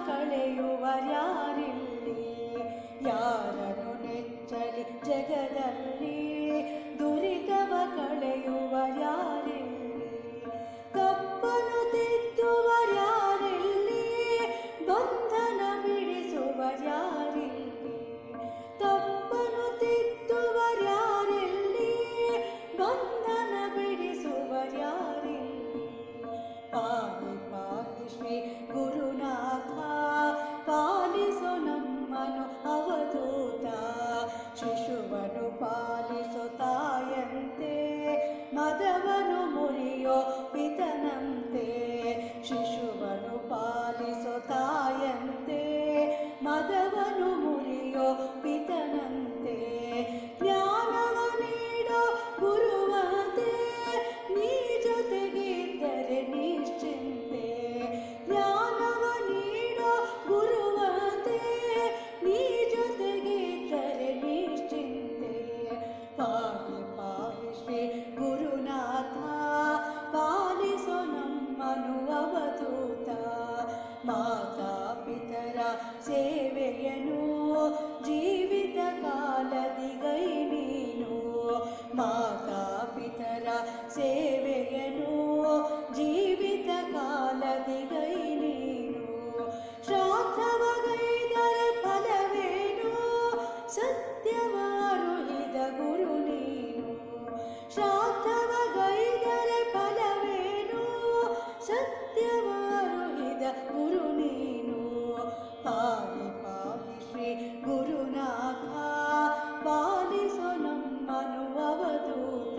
ಕಳೆಯುವರ್ಯಾರಿಲ್ಲಿ ಯಾರನ್ನು ನೆಚ್ಚಲಿ ಜಗದಲ್ಲಿ ದುರಿತವ ಕಳೆಯುವರ್ಯಾರಿಲ್ಲಿ ತಪ್ಪನು ತಿದ್ದುವರ್ಯಾರಿಲ್ಲಿ ಬಂಧನ ಬಿಡಿಸುವರ್ಯಾರಿಲ್ಲಿ ತಪ್ಪನು ತಿದ್ದುವರ್ಯಾರಿಲ್ಲಿ ಬಂಧನ ಬಿಡಿಸುವರ್ಯಾರಿಲ್ಲಿ ಪಾಹಿ ಪಾಹಿ ಶ್ರೀ ಗುರುನಾಥ ಪಾಲಿಸು ನಮ್ಮನು ಅವಧೂತ ಶಿಶುವನು ಪಾಲಿಸು ತಾಯಂತೆ ಮದವನು ಮುರಿಯೋ ಪಿತನಂತೆ ಶಿಶುವನು ಪಾಲಿಸು ತಾಯಂತೆ ಮದವನು ಮುರಿಯೋ ಪಿತನಂತೆ ಜ್ಞಾನವ ನೀಡೋ ಗುರುವಂತೆ ನೀ ಜೊತೆಗಿದ್ದರೆ ನಿಶ್ಚಿಂತೆ ಜ್ಞಾನವ ನೀಡೋ ಗುರುವಂತೆ ನೀ ಜೊತೆಗಿದ್ದರೆ ನಿಶ್ಚಿಂತೆ ಪಾಹಿ ಪಾಹಿ ಶ್ರೀ ಗುರುನಾಥ ಪಾಲಿಸೋ ನಮ್ಮನು ಅವಧೂತ ಮಾತಾ ಪಿತರ ಸೇವೆಯನು ಜೀವಿತ ಕಾಲದಿಗೈ ನೀನು ಮಾತಾ ಪಿತರ ಸೇವೆಯನು ಜೀವಿತ ಕಾಲದಿಗೈ ನೀನು ಶ್ರಾದ್ದವಗೈದರೆ ಫಲವೇನು ಸತ್ಯವಾರುಹಿದ ಗುರು ನೀನು ಶ್ರಾದ್ದವಗೈದರೆ ಫಲವೇನು ಸತ್ಯವಾರುಹಿದ ಗುರು ನೀನು ಪಾಹಿ ಪಾಹಿ ಶ್ರೀ ಗುರುನಾಥ ಪಾಲಿಸು ನಮ್ಮನು ಅವಧೂತ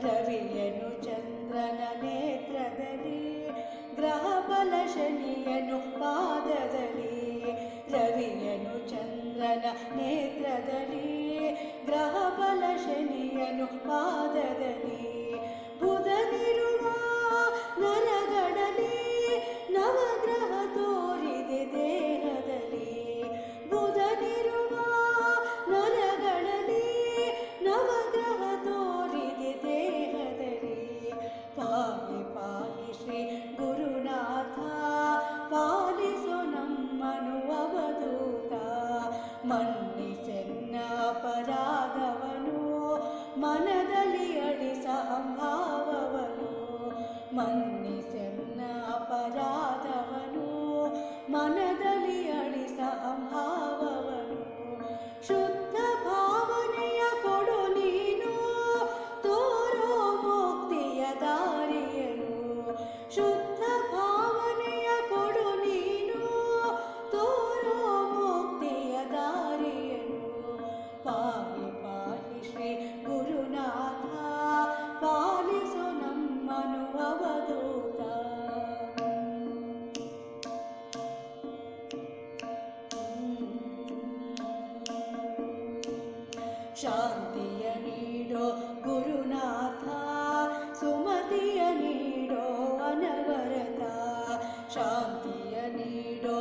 ರವಿಯನು ಚಂದ್ರನ ನೇತ್ರದಲ್ಲಿ ಗ್ರಹ ಬಲ ಶನಿಯನು ಪಾದದಲ್ಲಿ ರವಿಯನು ಚಂದ್ರನ ನೇತ್ರದಲ್ಲಿ ಗ್ರಹ ಬಲ ಶನಿಯನು ಪಾದದಲ್ಲಿ ಬುಧನಿರುವ ನರಗಡಲಿ ನವಗ್ರಹ ತೋರಿದೆ ದೇಹದಲ್ಲಿ ಬುಧನಿರುವ ನರಗಳಲ್ಲಿ ನವಗ್ರಹ ತೋರಿದೆ ದೇಹದಲ್ಲಿ ಪಾಹಿ ಪಾಹಿ ಶ್ರೀ ಗುರುನಾಥ ಪಾಲಿಸು ನಮ್ಮನು ಅವಧೂತ ಮನ್ನಿಸೆನ್ನ ಅಪರಾಧವನು ಮನದಲ್ಲಿ ಅಳಿಸ ಅಹಂಭಾವವನು ಮನ್ನಿಸೆನ್ನ ಅಪರಾಧವನು ಮನದಲ್ಲಿ ಅಳಿಸ ಅಹಂಭಾವವನು ಶುದ್ಧ ಭಾವನೆಯ ಕೊಡು ನೀನು ತೋರೋ ಮುಕ್ತಿಯ ದಾರಿಯನು ಶುದ್ಧ ಭಾವನೆಯ ಕೊಡು ನೀನು ತೋರೋ ಮುಕ್ತಿಯ ದಾರಿಯನು ಪಾಹಿ ಪಾಹಿ ಶ್ರೀ ಗುರುನಾಥ ಪಾಲಿಸು ನಮ್ಮನು ಅವಧೂತ ಶಾಂತಿಯ ನೀಡೋ ಗುರುನಾಥ ಸುಮತಿಯ ನೀಡೋ ಅನವರತ ಶಾಂತಿಯ ನೀಡೋ